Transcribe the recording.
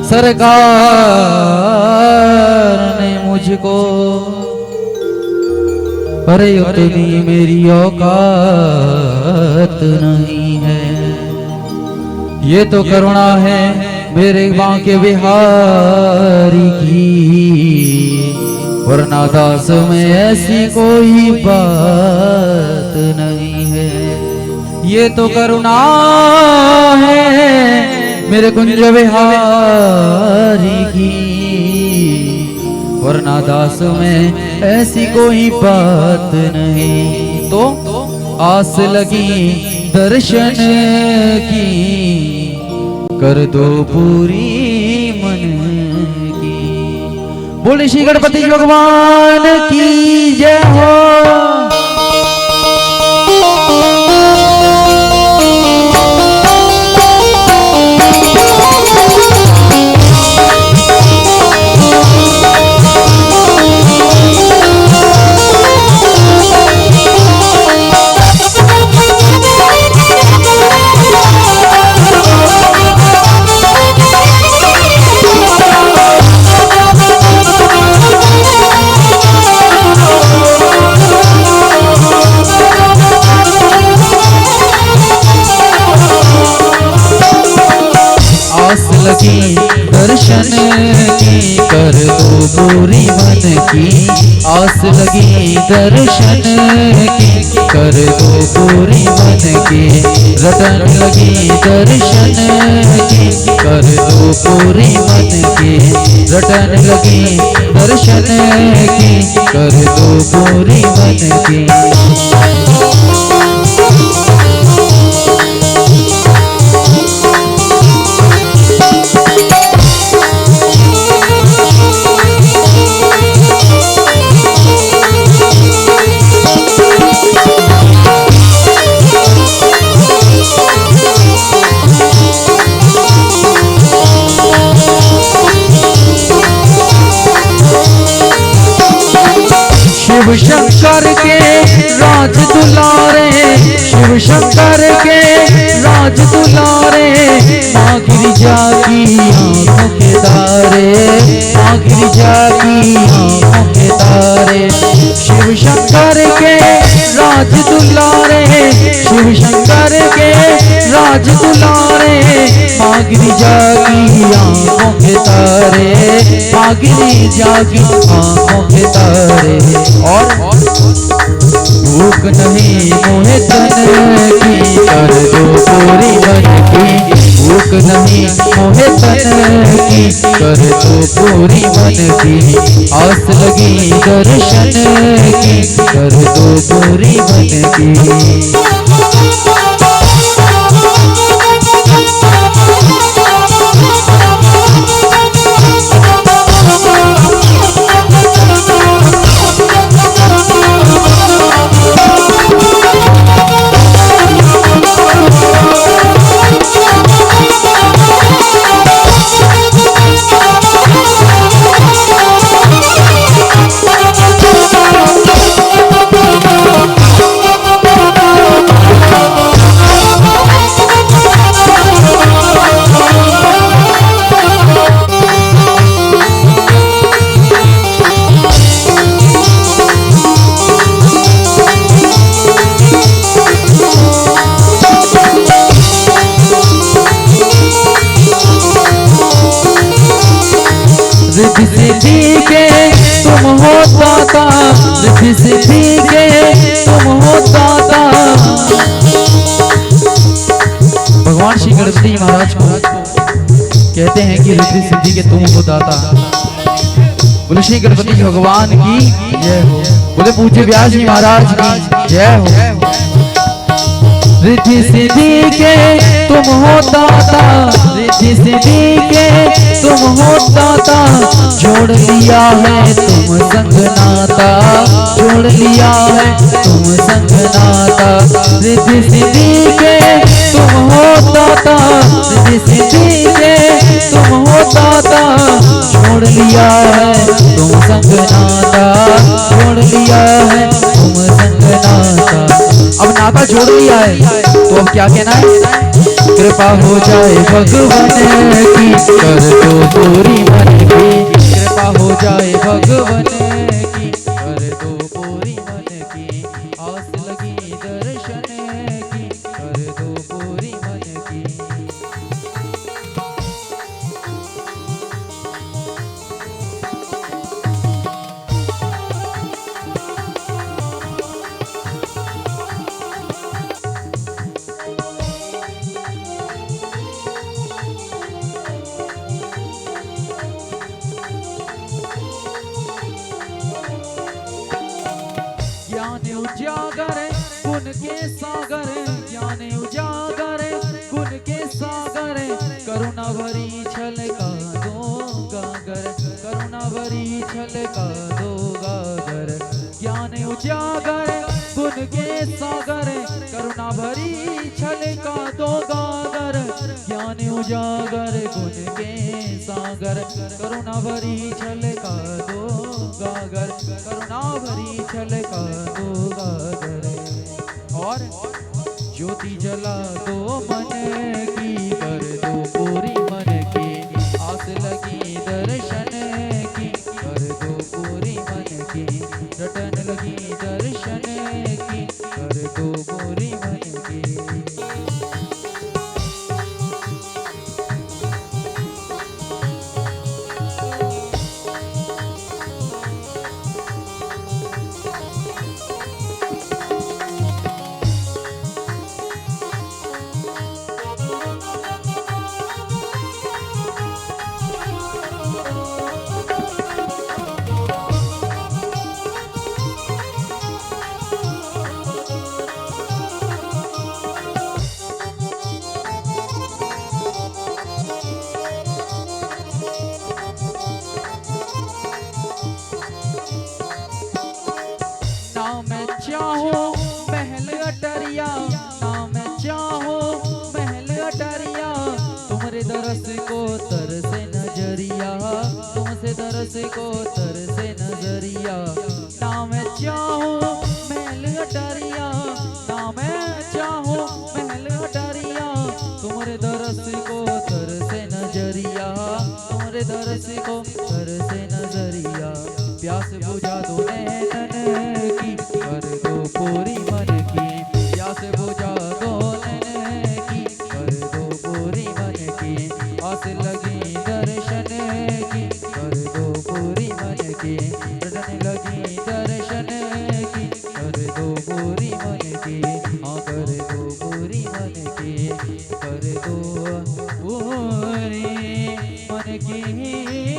सरकार ने मुझको, अरे उतनी मेरी औकात नहीं है। ये तो करुणा है मेरे बांके बिहारी की, वरना दास में ऐसी कोई बात नहीं है। ये तो करुणा है मेरे कुंज बिहारी की, वरना दास में ऐसी कोई बात नहीं। तो आस लगी दर्शन की, कर दो पूरी मन की। बोले श्री गणपति भगवान की जय हो। लगी दर्शन की, कर दो पूरी मन की। आस लगी दर्शन की, कर दो पूरी मन की। रटन लगी दर्शन की, कर दो पूरी मन की। रटन लगी दर्शन की, कर दो पूरी मन की। शिव शंकर के राज दुलारे, शिव शंकर के राज दुलारे। माँ गिरिजा की आंखों के तारे, माँ गिरिजा की आंखों के तारे। शिव शंकर के राज दुलारे, शिव शंकर के राज दुलारे। माँ गिरिजा की आंखों के तारे, माँ गिरिजा की आंखों के तारे। और भूख नहीं मोहे तन की, कर दो पूरी मन की। भूख नहीं मोहे तन की, कर दो पूरी मन की। आस लगी दर्शन की, कर दो पूरी मन की। रिद्धि सिद्धि के तुम हो दाता, रिद्धि सिद्धि के तुम हो दाता। भगवान श्री गणपति महाराज को कहते हैं कि रिद्धि सिद्धि के तुम हो दाता। बोले श्री गणपति भगवान की जय हो। बोले पूज्य व्यास जी महाराज की जय हो। रिद्धि सिद्धि के तुम हो दाता, रिद्धि सिद्धि के तुम हो दाता। जोड़ लिया है तुम संग नाता, जोड़ लिया है तुम संग नाता। रिद्धि सिद्धि के तुम हो दाता, रिद्धि सिद्धि के तुम हो दाता। जोड़ लिया है तुम संग नाता, जोड़ लिया है तुम संग नाता। अब नाता जोड़ लिया है तो अब क्या कहना है? कृपा हो जाए भगवान की, कर दो पूरी मन की। कृपा हो जाए भगवान की, कर दो पूरी मन की। आस लगी दर्शन की, कर दो पूरी मन की। ज्ञान उजागर गुण के सागर, ज्ञान उजागर गुण के सागर। करुणा भरी छलका दो गागर, करुणा भरी छलका दो गागर। ज्ञान उजागर गुण के सागर, करुणा भरी छलका दो गागर। ज्ञान उजागर गुण के सागर, करुणा भरी छलका दो गागर। करुणा भरी छलका दो गागर। और ज्योति जला दो मन की, कर दो पूरी मन की। आस लगी दर्शन की, कर दो पूरी मन की। रटन लगी दर्शन की, कर दो पूरी मन की। ना मैं चाहूं महल अटरिया, ना मैं चाहूं महल अटरिया। तुम्हारे दरस को तरसे नजरिया, तुमसे दरस को तरसे नजरिया। ना मैं चाहूं महल अटरिया, ना मैं चाहूं महल अटरिया। तुम्हारे दरस को तरसे नजरिया, तुम्हारे दरस को तरसे नजरिया। प्यास बुझा दो नैनन की, कर दो पूरी मन की। प्यास बुझा दो नैनन की, कर दो पूरी मन की। आस लगी दर्शन की, कर दो पूरी मन की। रटने लगी दर्शन की, कर दो पूरी मन की। हाँ कर दो पूरी मन की, कर दो पूरी मन की।